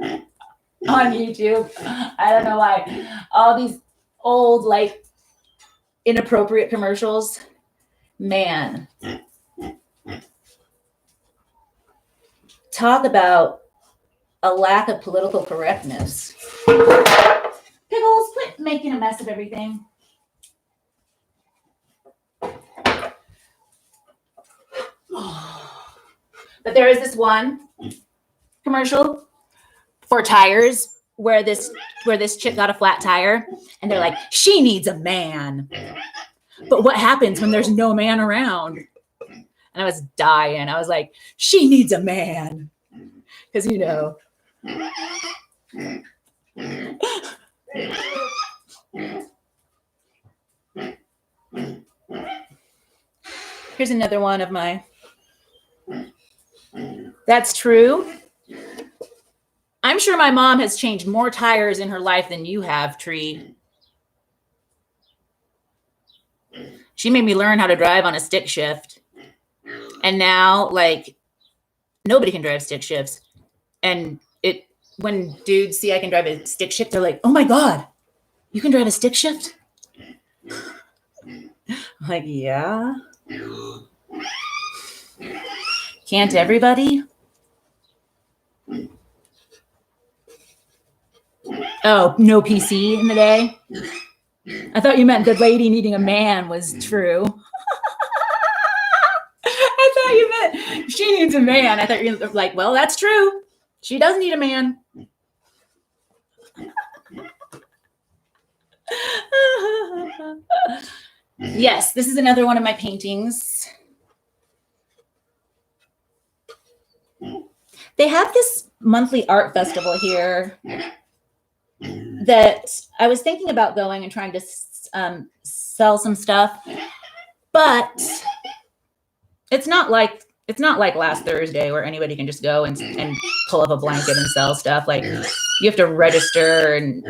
on YouTube. I don't know why. All these old, like, inappropriate commercials. Man. Talk about a lack of political correctness. Pickles, quit making a mess of everything. But there is this one commercial for tires where this chick got a flat tire and they're like, she needs a man. But what happens when there's no man around? And I was dying. I was like, she needs a man. Because, you know. Here's another one of my. That's true. I'm sure my mom has changed more tires in her life than you have, Tree. She made me learn how to drive on a stick shift. And now, like, nobody can drive stick shifts. And when dudes see I can drive a stick shift, they're like, oh my God, you can drive a stick shift? I'm like, yeah. Can't everybody? Oh, no PC in the day? I thought you meant the lady needing a man was true. I thought you meant she needs a man. I thought you were like, well, that's true. She does need a man. Yes, this is another one of my paintings. They have this monthly art festival here that I was thinking about going and trying to sell some stuff, but it's not like last Thursday where anybody can just go and pull up a blanket and sell stuff. Like, you have to register and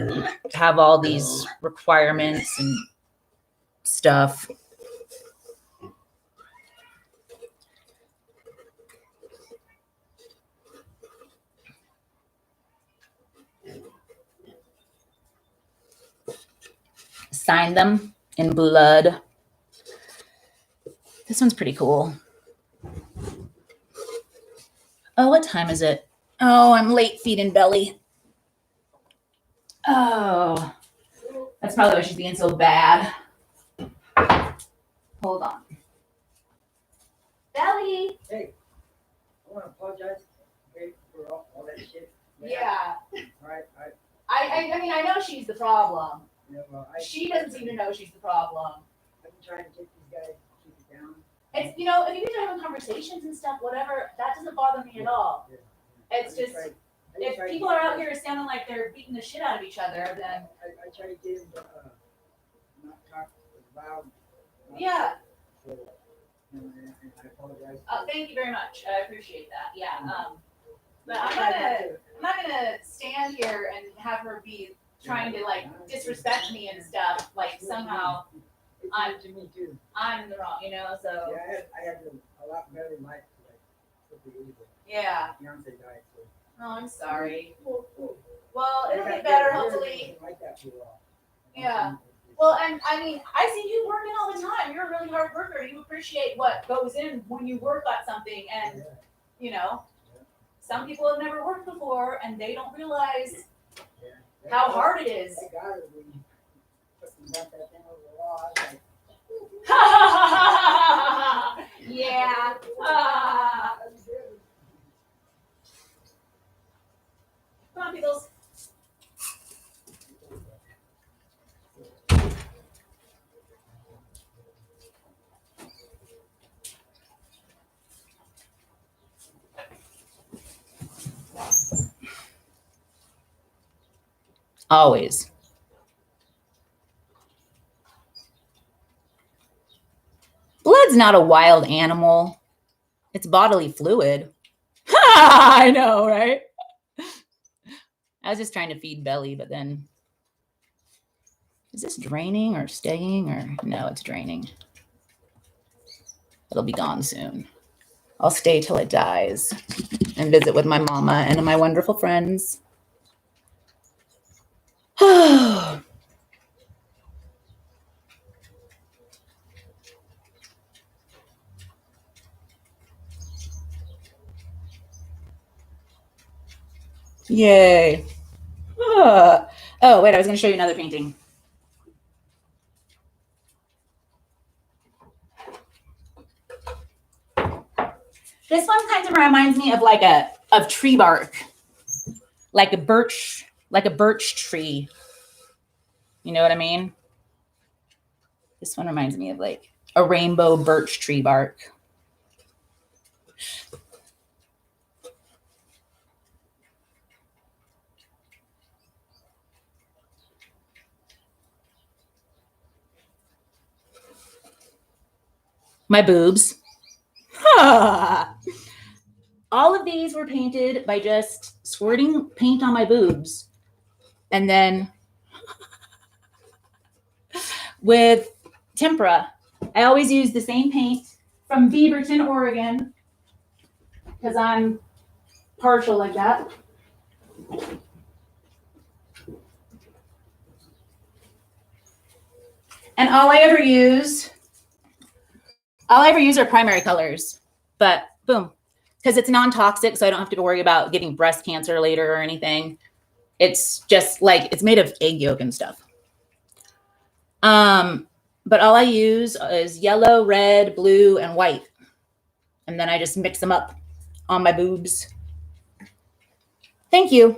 have all these requirements and stuff. Sign them in blood. This one's pretty cool. Oh, what time is it? Oh, I'm late feeding Belly. Oh, that's probably why she's being so bad. Hold on. Belly. Hey, I want to apologize. all that shit. Yeah. Right. I mean, I know she's the problem. Yeah, well, She doesn't seem to know she's the problem. I've been trying to get these guys to keep it down. It's, you know, if you guys are having conversations and stuff, whatever, that doesn't bother me at all. Yeah. It's just, if people are out here sounding like they're beating the shit out of each other, then I try to get them to not talk loud. yeah. So, and I apologize. Thank you very much. I appreciate that. Yeah. But I'm not gonna stand here and have her be trying to like disrespect me and stuff. Like somehow I'm to me too. I'm in the wrong, you know. So Yeah, I had a lot better life like 50 years ago. yeah. Fiance died. So. Oh, I'm sorry. Cool. Well, it'll get better hopefully. Like that for a while. Yeah. Well, and I mean, I see you working all the time. You're a really hard worker. You appreciate what goes in when you work on something, and you know, some people have never worked before, and they don't realize how hard it is. I got it when you got that thing over the wall. I was like, yeah. Come on, Pickles. Always. Blood's not a wild animal. It's bodily fluid. I know, right? I was just trying to feed Belly, but then... Is this draining or staying or... No, it's draining. It'll be gone soon. I'll stay till it dies and visit with my mama and my wonderful friends. Yay. Oh, wait, I was going to show you another painting. This one kind of reminds me of like of tree bark, like a birch tree. You know what I mean? This one reminds me of like a rainbow birch tree bark. My boobs. All of these were painted by just squirting paint on my boobs. And then with tempera, I always use the same paint from Beaverton, Oregon, because I'm partial like that. And all I ever use are primary colors, but boom, because it's non-toxic, so I don't have to worry about getting breast cancer later or anything. It's just like, it's made of egg yolk and stuff. But all I use is yellow, red, blue, and white. And then I just mix them up on my boobs. Thank you.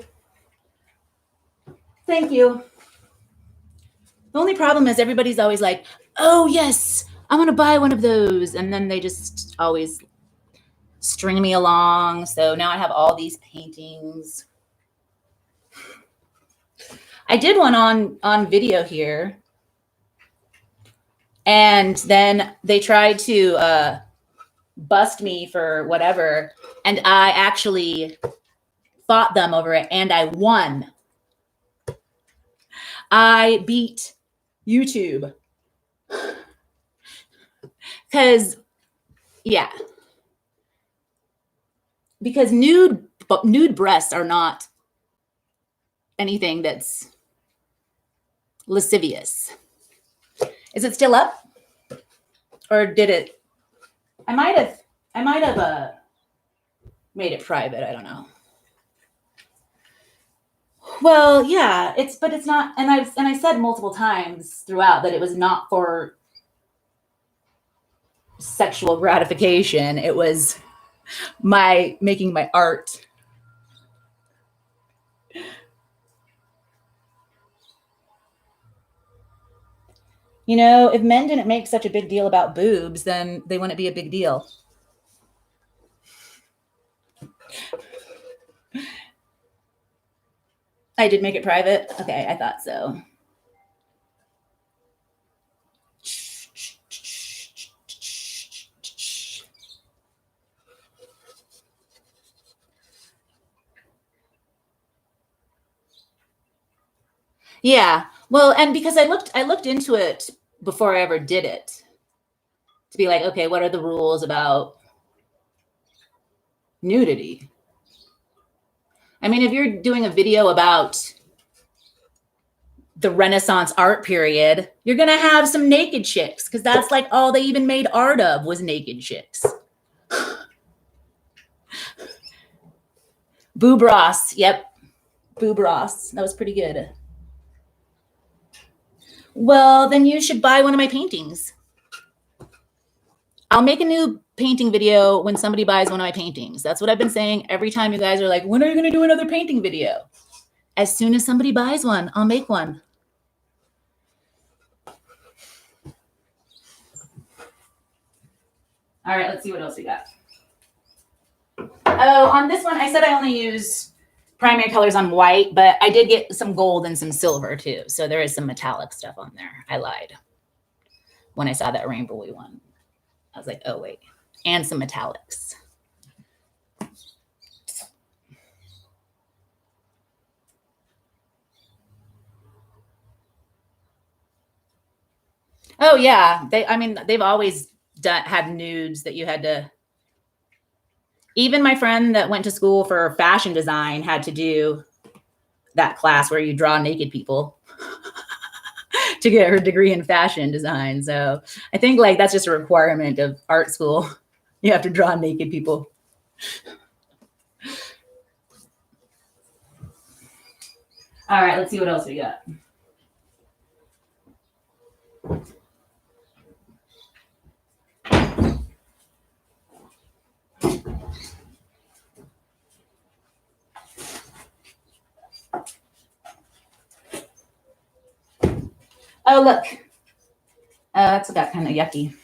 Thank you. The only problem is everybody's always like, oh yes, I want to buy one of those. And then they just always string me along. So now I have all these paintings. I did one on video here. And then they tried to bust me for whatever. And I actually fought them over it and I won. I beat YouTube. Because, yeah. Because nude breasts are not anything that's lascivious. Is it still up? Or did it? I might have made it private. I don't know. Well, yeah, but it's not. And I said multiple times throughout that it was not for sexual gratification. It was making my art. You know, if men didn't make such a big deal about boobs, then they wouldn't be a big deal. I did make it private. Okay, I thought so. Yeah. Well, and because I looked into it before I ever did it to be like, okay, what are the rules about nudity? I mean, if you're doing a video about the Renaissance art period, you're going to have some naked chicks because that's like all they even made art of was naked chicks. Boob Ross. Yep. Boob Ross. That was pretty good. Well, then you should buy one of my paintings. I'll make a new painting video when somebody buys one of my paintings. That's what I've been saying every time you guys are like, when are you going to do another painting video? As soon as somebody buys one, I'll make one. All right, let's see what else we got. Oh, on this one, I said I only use primary colors on white, but I did get some gold and some silver too. So there is some metallic stuff on there. I lied when I saw that rainbowy one. I was like, oh, wait. And some metallics. Oh, yeah. They've always had nudes that you had to. Even my friend that went to school for fashion design had to do that class where you draw naked people to get her degree in fashion design. So I think like that's just a requirement of art school. You have to draw naked people. All right, let's see what else we got. Oh, look. That's got kind of yucky.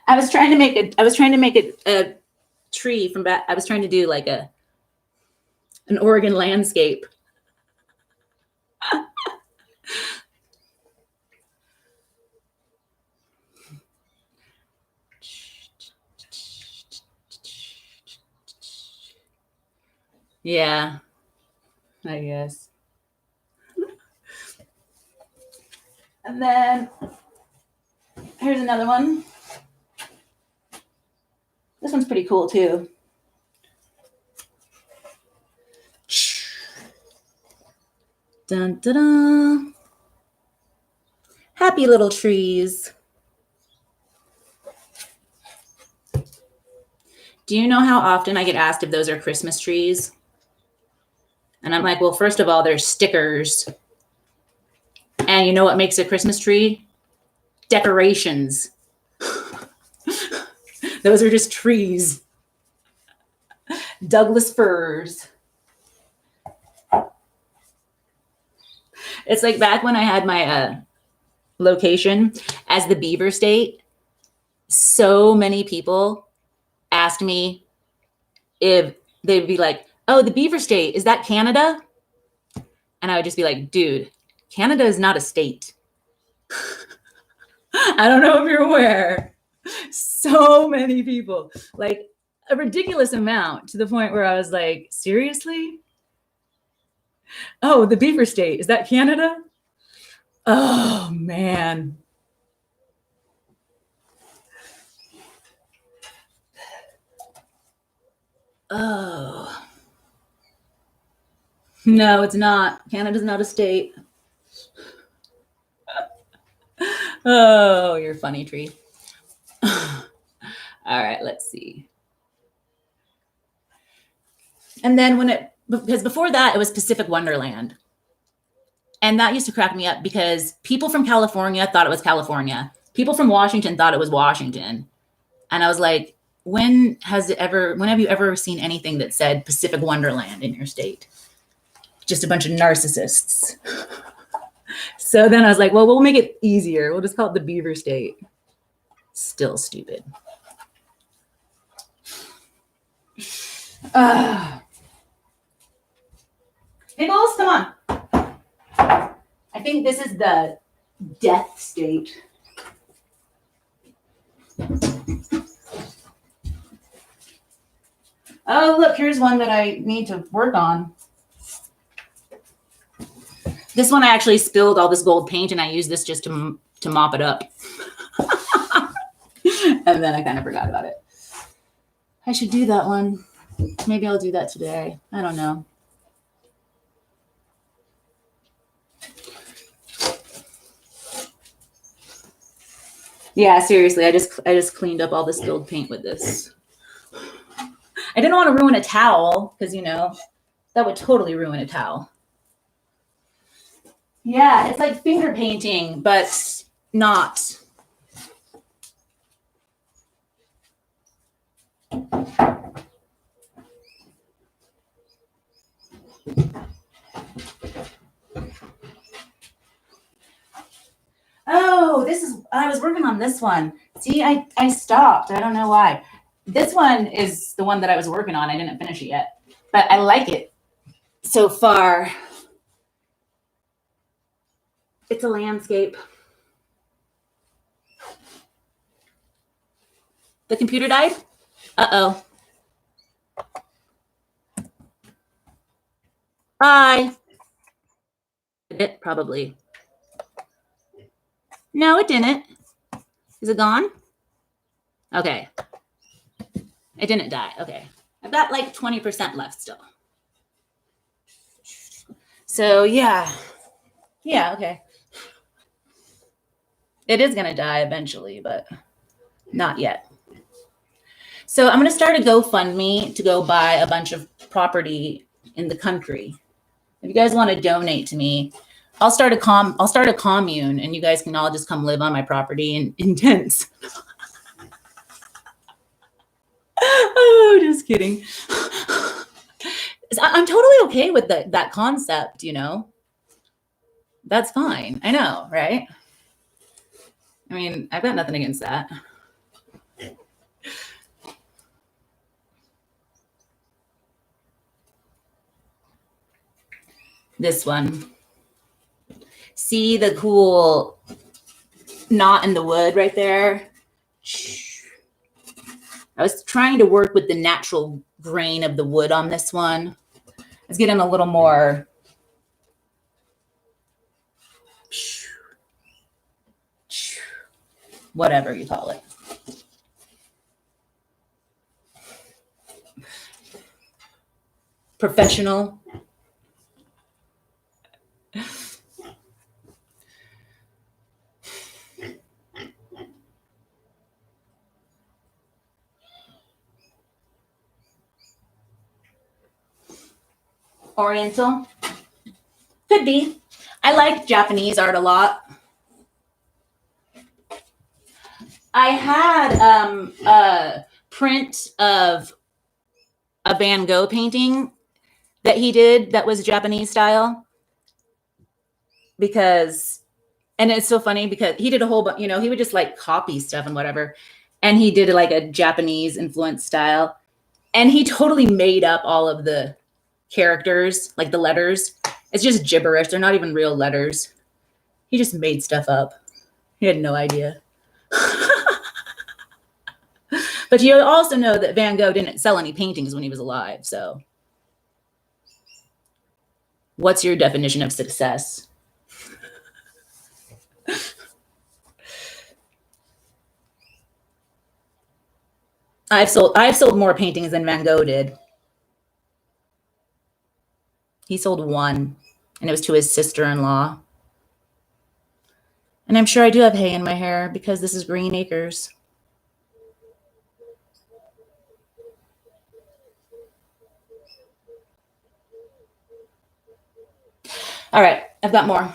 I was trying to make a tree from back. I was trying to do like an Oregon landscape. Yeah, I guess. And then here's another one. This one's pretty cool too. Dun, dun, dun. Happy little trees. Do you know how often I get asked if those are Christmas trees? And I'm like, well, first of all, they're stickers. And you know what makes a Christmas tree? Decorations. Those are just trees. Douglas firs. It's like back when I had my location as the Beaver State, so many people asked me if they'd be like, oh, the Beaver State, is that Canada? And I would just be like, dude, Canada is not a state. I don't know if you're aware. So many people, like a ridiculous amount, to the point where I was like, seriously? Oh, the Beaver State, is that Canada? Oh, man. Oh. No, it's not. Canada's not a state. Oh, you're funny, tree. All right, let's see. And then because before that, it was Pacific Wonderland. And that used to crack me up because people from California thought it was California. People from Washington thought it was Washington. And I was like, when have you ever seen anything that said Pacific Wonderland in your state? Just a bunch of narcissists So then I was like, well, we'll make it easier. We'll just call it the Beaver State. Still stupid. Pickles, come on. I think this is the Death State. Oh, look, here's one that I need to work on. This one I actually spilled all this gold paint and I used this just to mop it up. And then I kind of forgot about it. I should do that one. Maybe I'll do that today. I don't know. Yeah, seriously, I just cleaned up all the spilled paint with this. I didn't want to ruin a towel because, you know, that would totally ruin a towel. Yeah, it's like finger painting, but not. Oh, I was working on this one. See, I stopped. I don't know why. This one is the one that I was working on. I didn't finish it yet, but I like it so far. It's a landscape. The computer died? Uh-oh. Bye. It probably. No, it didn't. Is it gone? Okay. It didn't die. Okay. I've got like 20% left still. So yeah. Yeah, okay. It is going to die eventually, but not yet. So I'm going to start a GoFundMe to go buy a bunch of property in the country. If you guys want to donate to me, I'll start a commune and you guys can all just come live on my property in tents. Oh, just kidding. I'm totally okay with that concept, you know. That's fine. I know, right? I mean, I've got nothing against that. This one. See the cool knot in the wood right there? I was trying to work with the natural grain of the wood on this one. I was getting a little more whatever you call it. Professional. Oriental. Could be. I like Japanese art a lot. I had a print of a Van Gogh painting that he did that was Japanese style. Because, and it's so funny because he did a whole bunch, you know, he would just like copy stuff and whatever. And he did like a Japanese influence style. And he totally made up all of the characters, like the letters. It's just gibberish. They're not even real letters. He just made stuff up. He had no idea. But you also know that Van Gogh didn't sell any paintings when he was alive. So what's your definition of success? I've sold more paintings than Van Gogh did. He sold one, and it was to his sister-in-law. And I'm sure I do have hay in my hair because this is Green Acres. All right, I've got more.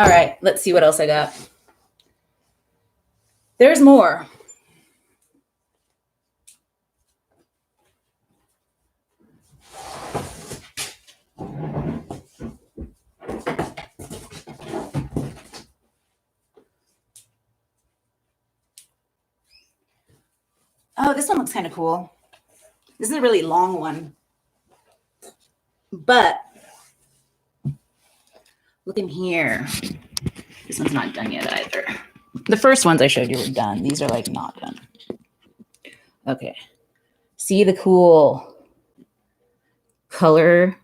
All right, let's see what else I got. There's more. Oh, this one looks kind of cool. This is a really long one. But look in here. This one's not done yet either. The first ones I showed you were done. These are like not done. Okay. See the cool color?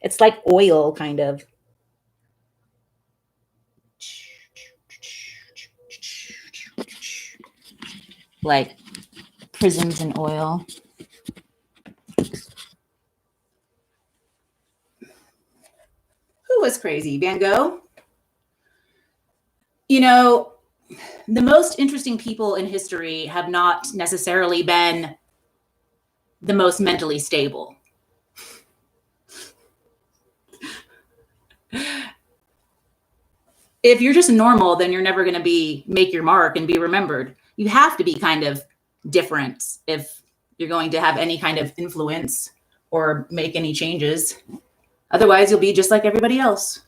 It's like oil kind of. Like prisms in oil. Who was crazy? Van Gogh? You know, the most interesting people in history have not necessarily been the most mentally stable. If you're just normal, then you're never going to make your mark and be remembered. You have to be kind of different if you're going to have any kind of influence or make any changes. Otherwise, you'll be just like everybody else.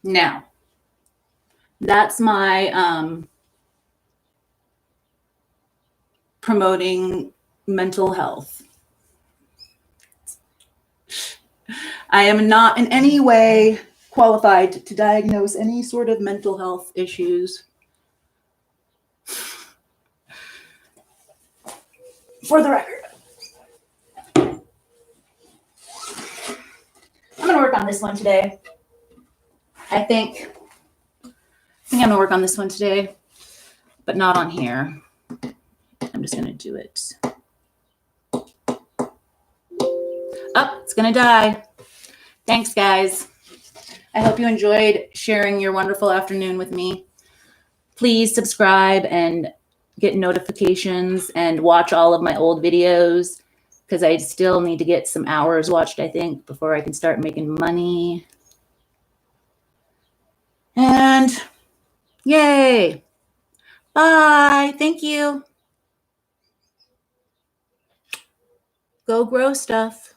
Now, that's my promoting mental health. I am not in any way qualified to diagnose any sort of mental health issues. For the record. I'm going to work on this one today. I think I'm going to work on this one today, but not on here. I'm just going to do it. Oh, it's going to die. Thanks, guys. I hope you enjoyed sharing your wonderful afternoon with me. Please subscribe and get notifications and watch all of my old videos because I still need to get some hours watched, I think, before I can start making money. And yay. Bye. Thank you. Go grow stuff.